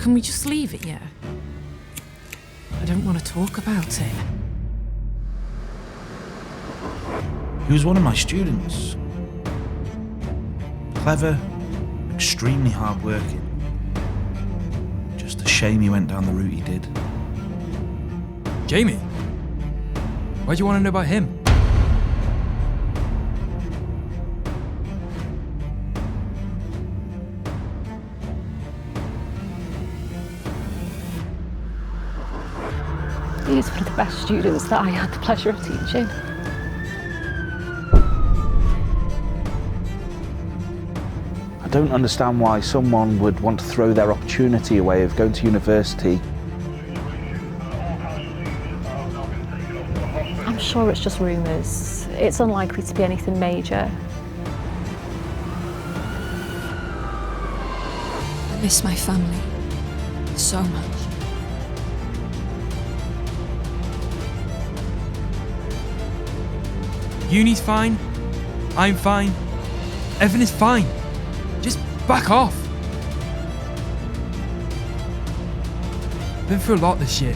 Can we just leave it here? I don't want to talk about it. He was one of my students. Clever, extremely hard-working. Just a shame he went down the route he did. Jamie? Why do you want to know about him? He is one of the best students that I had the pleasure of teaching. I don't understand why someone would want to throw their opportunity away of going to university. I'm sure it's just rumours. It's unlikely to be anything major. I miss my family so much. Uni's fine. I'm fine. Everything is fine. Just back off. Been through a lot this year.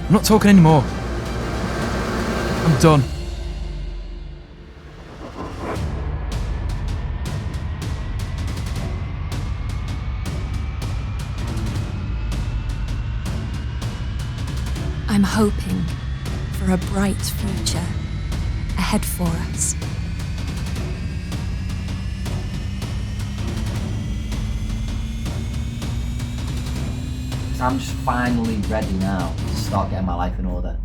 I'm not talking anymore. I'm done. I'm hoping for a bright future ahead for us. I'm just finally ready now to start getting my life in order.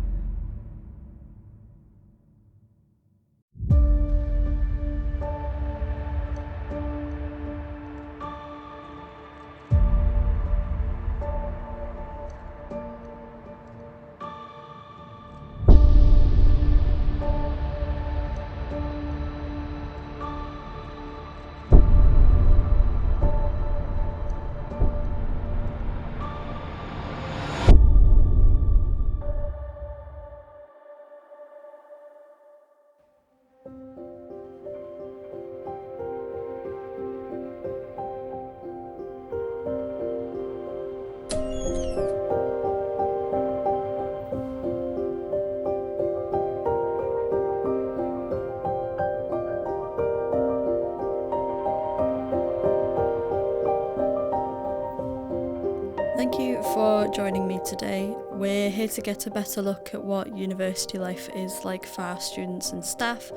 Thank you for joining me today. We're here to get a better look at what university life is like for our students and staff.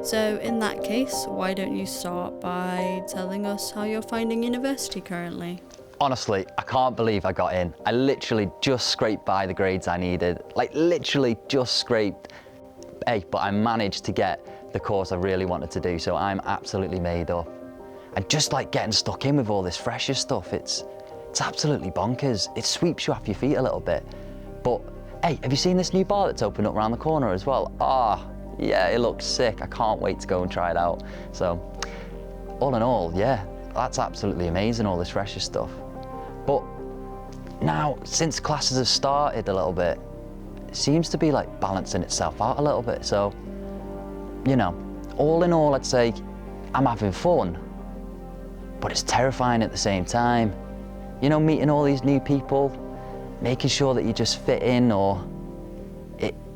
So in that case, why don't you start by telling us how you're finding university currently? Honestly, I can't believe I got in. I literally just scraped by the grades I needed. Like literally just scraped A, but I managed to get the course I really wanted to do, so I'm absolutely made up. And just like getting stuck in with all this fresher stuff, it's absolutely bonkers. It sweeps you off your feet a little bit. But hey, have you seen this new bar that's opened up around the corner as well? Ah, yeah, it looks sick. I can't wait to go and try it out. So all in all, yeah, that's absolutely amazing, all this fresher stuff. But now, since classes have started a little bit, it seems to be like balancing itself out a little bit. So, you know, all in all, I'd say I'm having fun, but it's terrifying at the same time. You know, meeting all these new people, making sure that you just fit in, or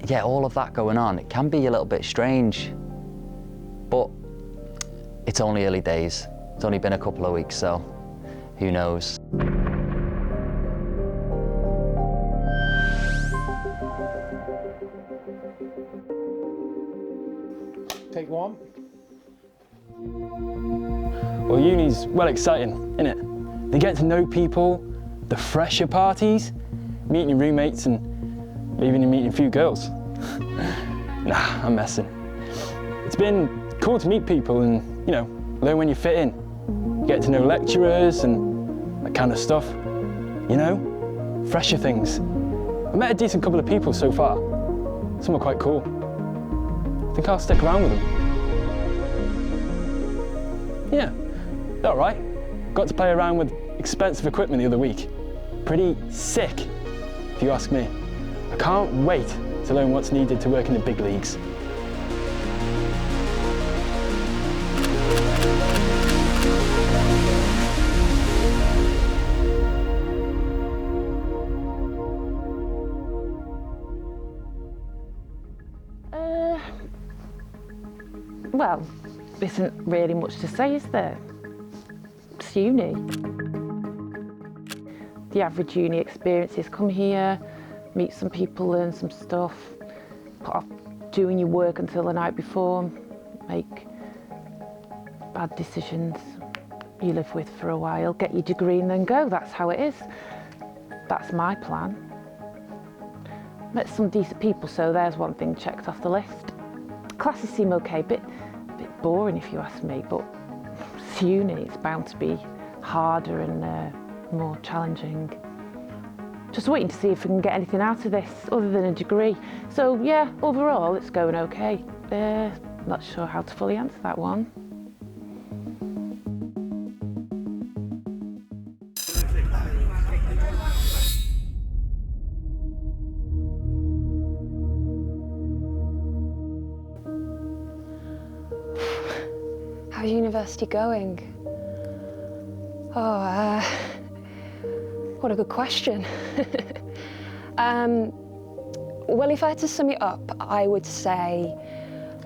yeah, all of that going on. It can be a little bit strange, but it's only early days. It's only been a couple of weeks, so who knows? Take one. Well, uni's well exciting, isn't it? They get to know people, the fresher parties, meeting your roommates and even meeting a few girls. Nah, I'm messing. It's been cool to meet people and, you know, learn when you fit in. Get to know lecturers and that kind of stuff. You know, fresher things. I've met a decent couple of people so far. Some are quite cool. I think I'll stick around with them. Yeah, they're all right. Got to play around with expensive equipment the other week. Pretty sick, if you ask me. I can't wait to learn what's needed to work in the big leagues. Well, there isn't really much to say, is there? It's uni. The average uni experience is come here, meet some people, learn some stuff, put off doing your work until the night before, make bad decisions you live with for a while, get your degree and then go. That's how it is. That's my plan. Met some decent people, so there's one thing checked off the list. Classes seem okay, bit boring if you ask me, but it's uni, it's bound to be harder and more challenging. Just waiting to see if we can get anything out of this other than a degree. So yeah, overall it's going okay. Not sure how to fully answer that one. How's university going? Oh, what a good question. Well, if I had to sum it up, I would say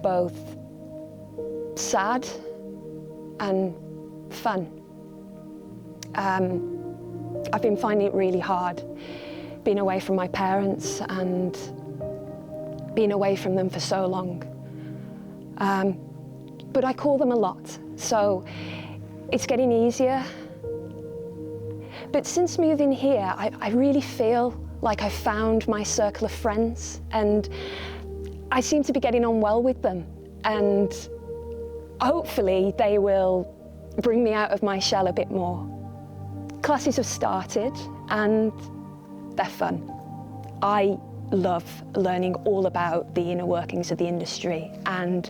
both sad and fun. I've been finding it really hard being away from my parents and being away from them for so long. But I call them a lot, so it's getting easier. But since moving here, I really feel like I've found my circle of friends, and I seem to be getting on well with them. And hopefully they will bring me out of my shell a bit more. Classes have started and they're fun. I love learning all about the inner workings of the industry, and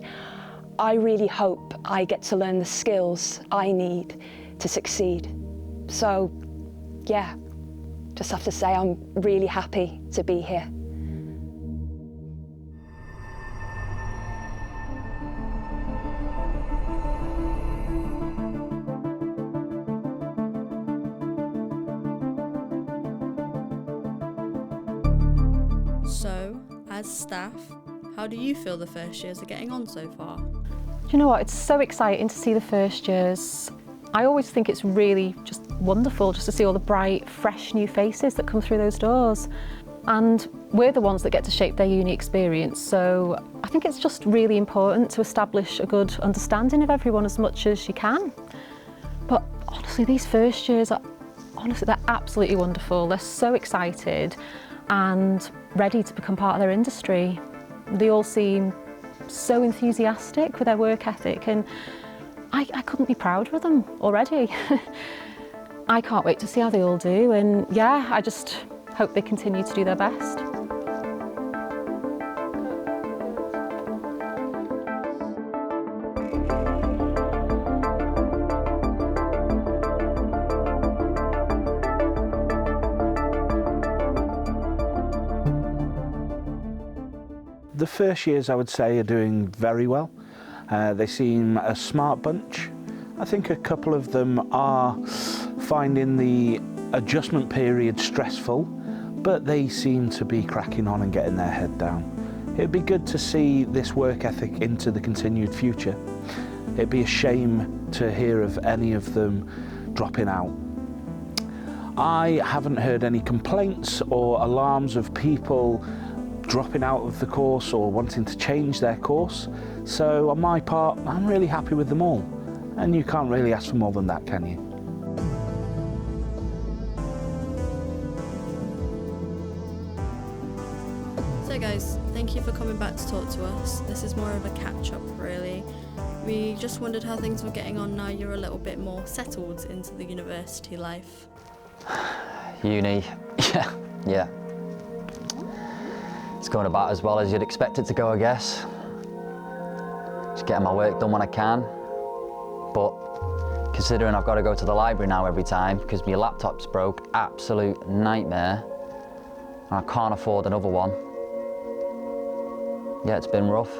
I really hope I get to learn the skills I need to succeed. So, yeah, just have to say I'm really happy to be here. So, as staff, how do you feel the first years are getting on so far? Do you know what, it's so exciting to see the first years. I always think it's really just wonderful just to see all the bright, fresh new faces that come through those doors. And we're the ones that get to shape their uni experience, so I think it's just really important to establish a good understanding of everyone as much as you can. But honestly, these first years are, they're absolutely wonderful. They're so excited and ready to become part of their industry. They all seem so enthusiastic with their work ethic, and I couldn't be prouder of them already. I can't wait to see how they all do, and yeah, I just hope they continue to do their best. The first years, I would say, are doing very well. They seem a smart bunch. I think a couple of them are finding the adjustment period stressful, but they seem to be cracking on and getting their head down. It'd be good to see this work ethic into the continued future. It'd be a shame to hear of any of them dropping out. I haven't heard any complaints or alarms of people dropping out of the course or wanting to change their course. So on my part, I'm really happy with them all. And you can't really ask for more than that, can you? So guys, thank you for coming back to talk to us. This is more of a catch-up really. We just wondered how things were getting on now you're a little bit more settled into the university life. Uni, yeah. It's going about as well as you'd expect it to go, I guess. Just getting my work done when I can. But considering I've got to go to the library now every time because my laptop's broke, absolute nightmare. And I can't afford another one. Yeah, it's been rough.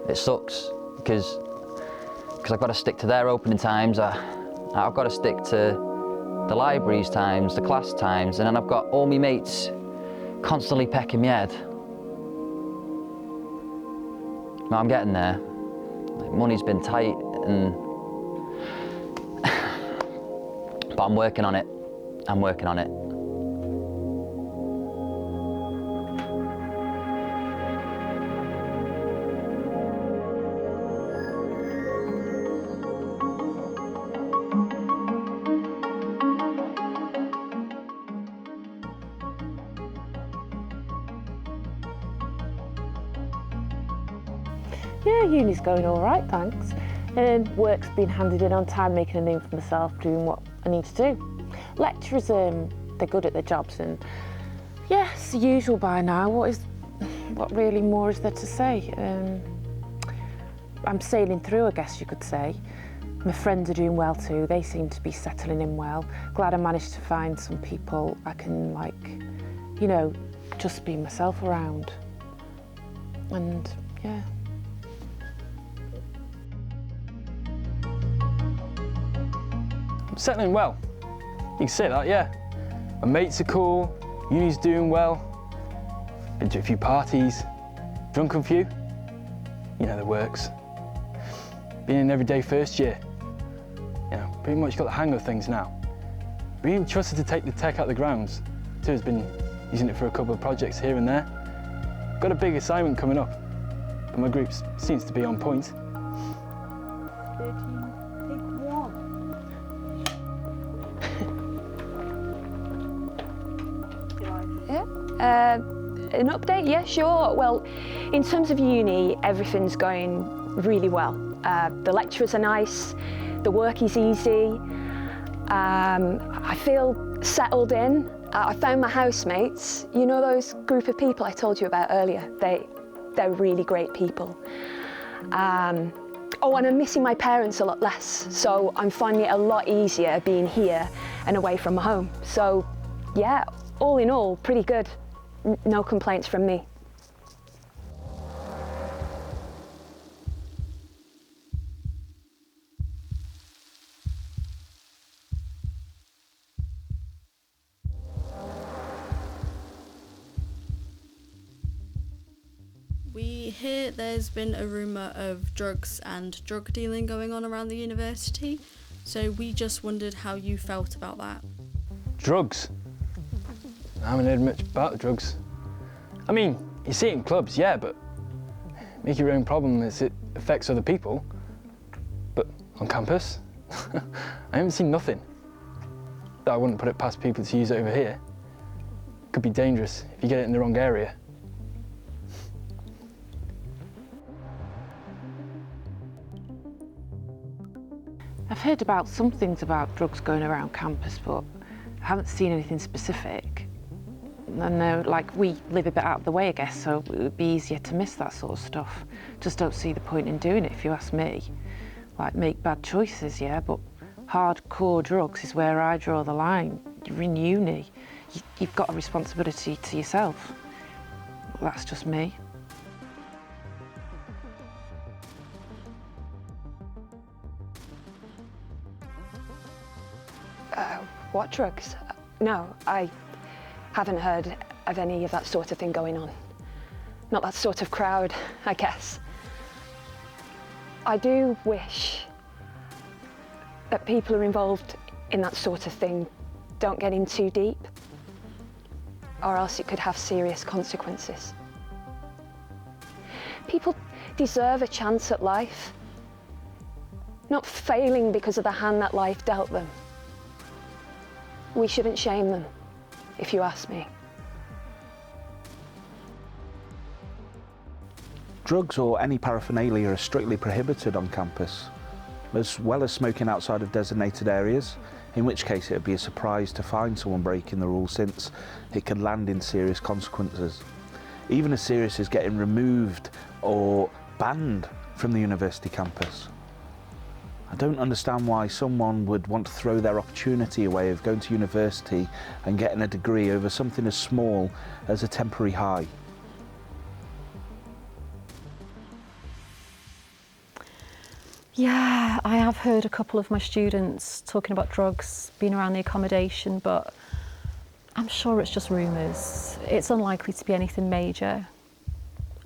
It sucks because I've got to stick to their opening times. I've got to stick to the library's times, the class times, and then I've got all my mates constantly pecking my head. Well, I'm getting there. Like, money's been tight, and but I'm working on it. I'm working on it. Yeah, uni's going all right, thanks. Work's been handed in on time, making a name for myself, doing what I need to do. Lecturers, they're good at their jobs, and yeah, it's the usual by now. What really more is there to say? I'm sailing through, I guess you could say. My friends are doing well too. They seem to be settling in well. Glad I managed to find some people I can, like, you know, just be myself around. And yeah. Settling well. You can say that, yeah. My mates are cool, uni's doing well. Been to a few parties, drunk a few. You know the works. Been an everyday first year. You know, pretty much got the hang of things now. Being trusted to take the tech out the grounds. Too has been using it for a couple of projects here and there. Got a big assignment coming up, but my group seems to be on point. 13, take 1. Yeah. An update? Yeah, sure. Well, in terms of uni, everything's going really well. The lecturers are nice, the work is easy. I feel settled in. I found my housemates. You know those group of people I told you about earlier? They're really great people. Oh, and I'm missing my parents a lot less, so I'm finding it a lot easier being here and away from home. So, yeah, all in all, pretty good. No complaints from me. We hear there's been a rumour of drugs and drug dealing going on around the university, so we just wondered how you felt about that. Drugs? I haven't heard much about drugs. I mean, you see it in clubs, yeah, but make your own problem as it affects other people. But on campus, I haven't seen nothing. That I wouldn't put it past people to use it over here. Could be dangerous if you get it in the wrong area. I've heard about some things about drugs going around campus, but I haven't seen anything specific. And like, we live a bit out of the way, I guess, so it would be easier to miss that sort of stuff. Just don't see the point in doing it, if you ask me. Like, make bad choices, yeah, but hardcore drugs is where I draw the line. You're in uni. You've got a responsibility to yourself. That's just me. What drugs? No, I haven't heard of any of that sort of thing going on. Not that sort of crowd, I guess. I do wish that people who are involved in that sort of thing don't get in too deep, or else it could have serious consequences. People deserve a chance at life, not failing because of the hand that life dealt them. We shouldn't shame them, if you ask me. Drugs or any paraphernalia are strictly prohibited on campus, as well as smoking outside of designated areas, in which case it would be a surprise to find someone breaking the rules, since it could land in serious consequences. Even as serious as getting removed or banned from the university campus. I don't understand why someone would want to throw their opportunity away of going to university and getting a degree over something as small as a temporary high. Yeah, I have heard a couple of my students talking about drugs being around the accommodation, but I'm sure it's just rumours. It's unlikely to be anything major.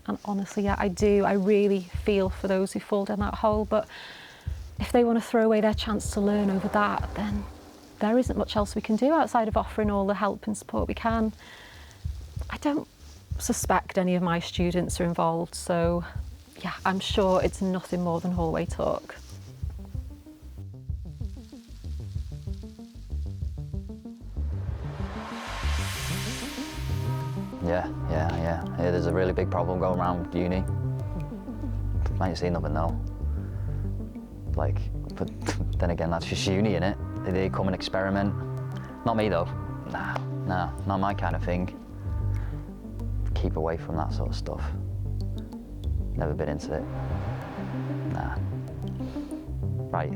And honestly, yeah, I do. I really feel for those who fall down that hole. But if they want to throw away their chance to learn over that, then there isn't much else we can do outside of offering all the help and support we can. I don't suspect any of my students are involved, so yeah, I'm sure it's nothing more than hallway talk. Yeah, there's a really big problem going around with uni. I ain't seen nothing though. Like, but then again, that's just uni, innit? They come and experiment. Not me though. Nah, not my kind of thing. Keep away from that sort of stuff. Never been into it. Nah. Right.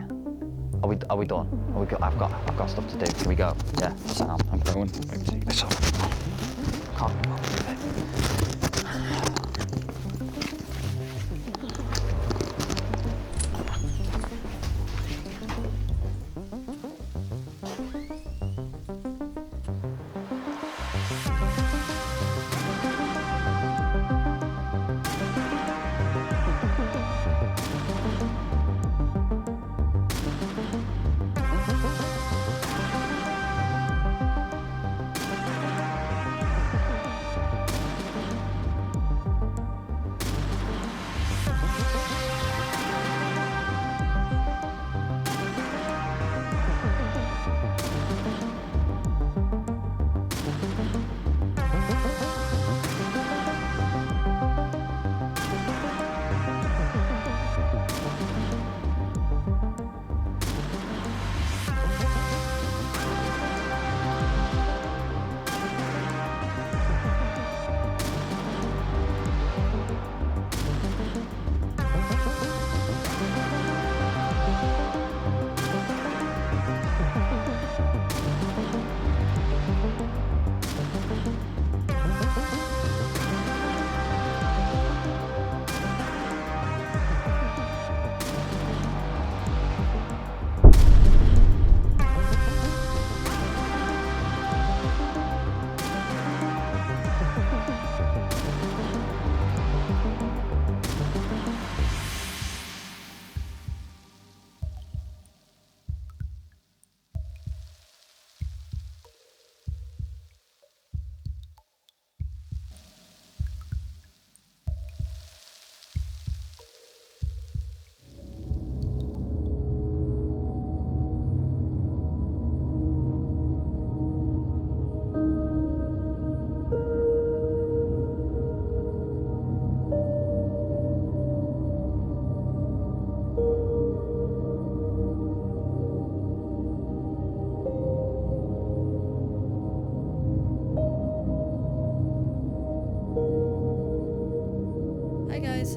Are we done? I've got stuff to do. Can we go? Yeah. Sound. I'm going. Let me take this off. Can't be bothered with it.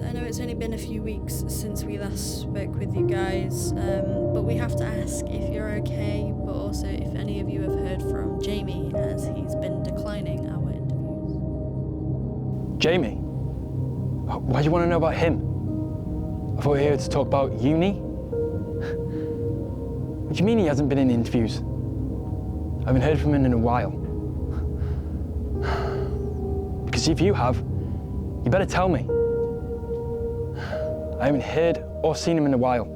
I know it's only been a few weeks since we last spoke with you guys, but we have to ask if you're okay, but also if any of you have heard from Jamie, as he's been declining our interviews. Jamie? Why do you want to know about him? I thought we were here to talk about uni. What do you mean he hasn't been in interviews? I haven't heard from him in a while. Because if you have, you better tell me. I haven't heard or seen him in a while.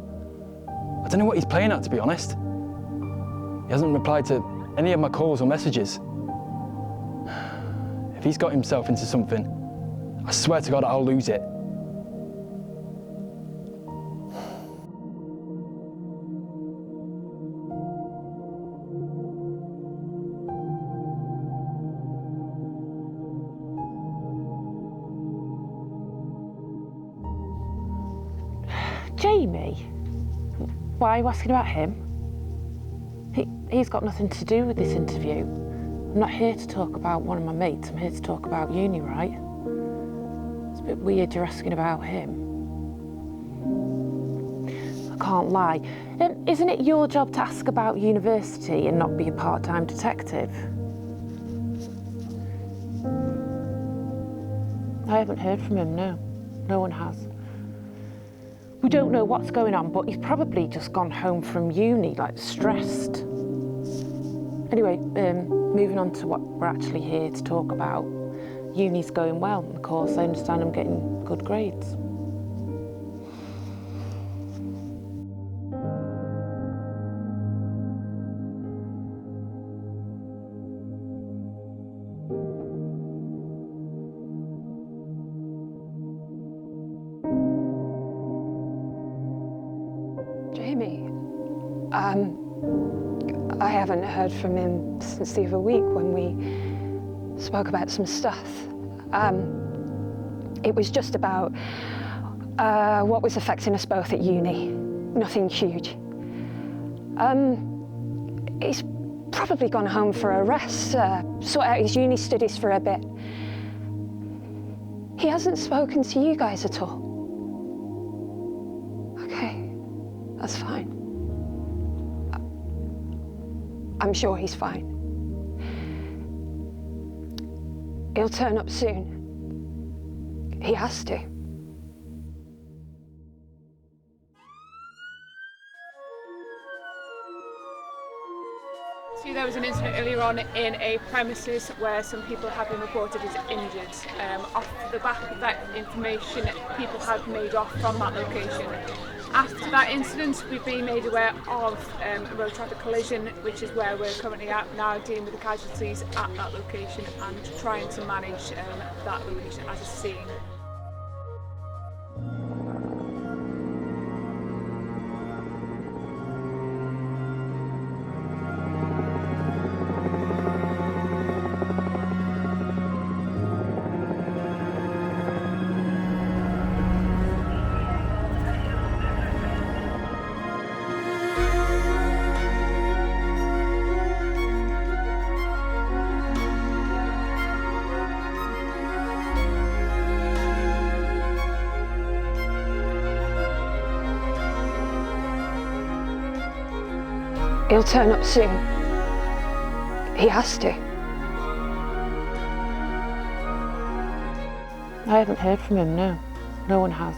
I don't know what he's playing at, to be honest. He hasn't replied to any of my calls or messages. If he's got himself into something, I swear to God I'll lose it. Jamie? Why are you asking about him? He's got nothing to do with this interview. I'm not here to talk about one of my mates, I'm here to talk about uni, right? It's a bit weird you're asking about him. I can't lie. Isn't it your job to ask about university and not be a part-time detective? I haven't heard from him, no. No one has. We don't know what's going on, but he's probably just gone home from uni, like stressed. Anyway, moving on to what we're actually here to talk about. Uni's going well, of course. I understand I'm getting good grades. Jamie, I haven't heard from him since the other week when we spoke about some stuff. It was just about what was affecting us both at uni. Nothing huge. He's probably gone home for a rest, sort out his uni studies for a bit. He hasn't spoken to you guys at all. Okay, that's fine. I'm sure he's fine. He'll turn up soon. He has to. See, there was an incident earlier on in a premises where some people have been reported as injured. Off the back of that information, people have made off from that location. After that incident, we've been made aware of a road traffic collision, which is where we're currently at now, dealing with the casualties at that location and trying to manage that location as a scene. He'll turn up soon. He has to. I haven't heard from him, no. No one has.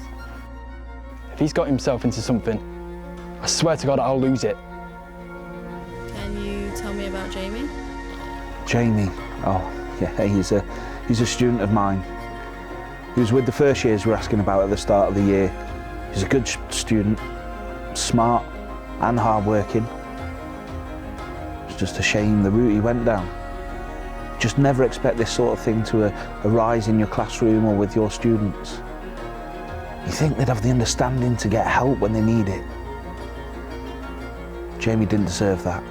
If he's got himself into something, I swear to God I'll lose it. Can you tell me about Jamie? Jamie, oh yeah, he's a student of mine. He was with the first years we were asking about at the start of the year. He's a good student, smart and hard-working. It's just a shame the route he went down. Just never expect this sort of thing to arise in your classroom or with your students. You think they'd have the understanding to get help when they need it. Jamie didn't deserve that.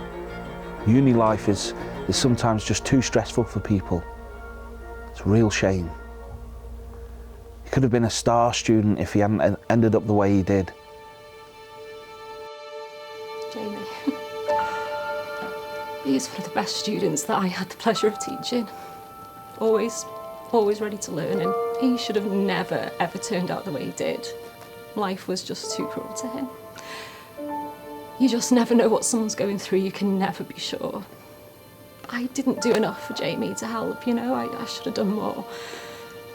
Uni life is sometimes just too stressful for people. It's a real shame. He could have been a star student if he hadn't ended up the way he did. Jamie. He is one of the best students that I had the pleasure of teaching. Always ready to learn, and he should have never, ever turned out the way he did. Life was just too cruel to him. You just never know what someone's going through, you can never be sure. I didn't do enough for Jamie to help, you know, I should have done more.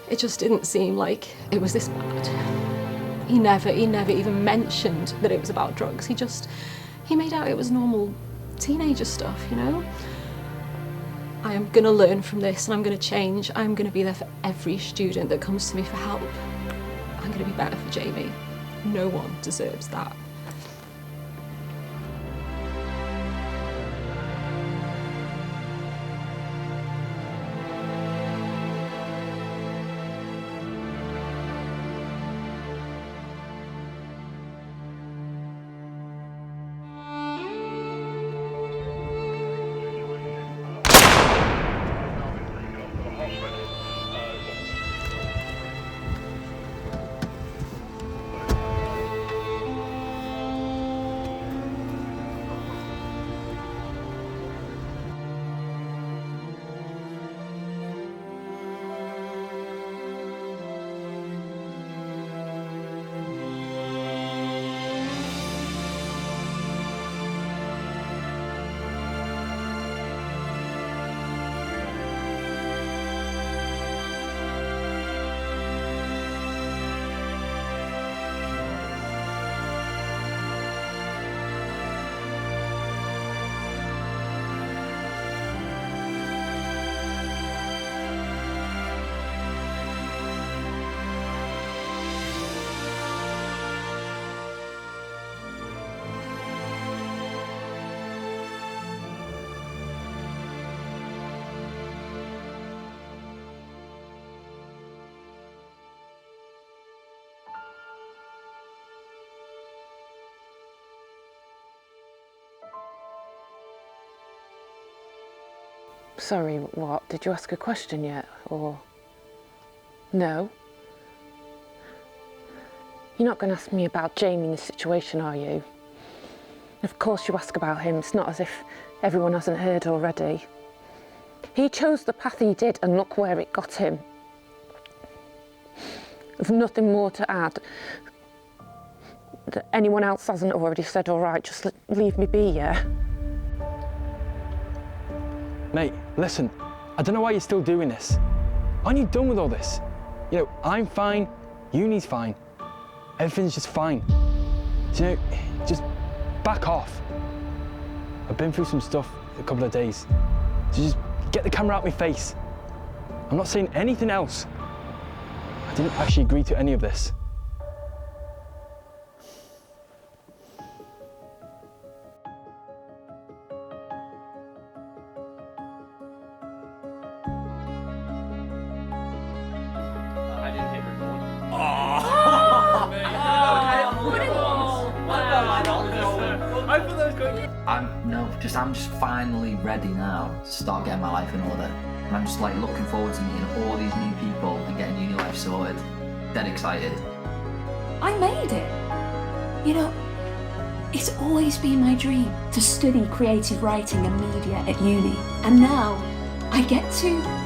It just didn't seem like it was this bad. He never even mentioned that it was about drugs. He made out it was normal teenager stuff, you know? I am gonna learn from this and I'm gonna change. I'm gonna be there for every student that comes to me for help. I'm gonna be better for Jamie. No one deserves that. Sorry, what? Did you ask a question yet, or...? No? You're not going to ask me about Jamie in this situation, are you? Of course you ask about him. It's not as if everyone hasn't heard already. He chose the path he did, and look where it got him. There's nothing more to add that anyone else hasn't already said. All right, just leave me be, yeah? Mate, listen, I don't know why you're still doing this. Aren't you done with all this? You know, I'm fine, uni's fine, everything's just fine. So, you know, just back off. I've been through some stuff a couple of days. So just get the camera out my face. I'm not saying anything else. I didn't actually agree to any of this. I'm just finally ready now to start getting my life in order. And I'm just like looking forward to meeting all these new people and getting uni life sorted. Dead excited. I made it. You know, it's always been my dream to study creative writing and media at uni. And now I get to.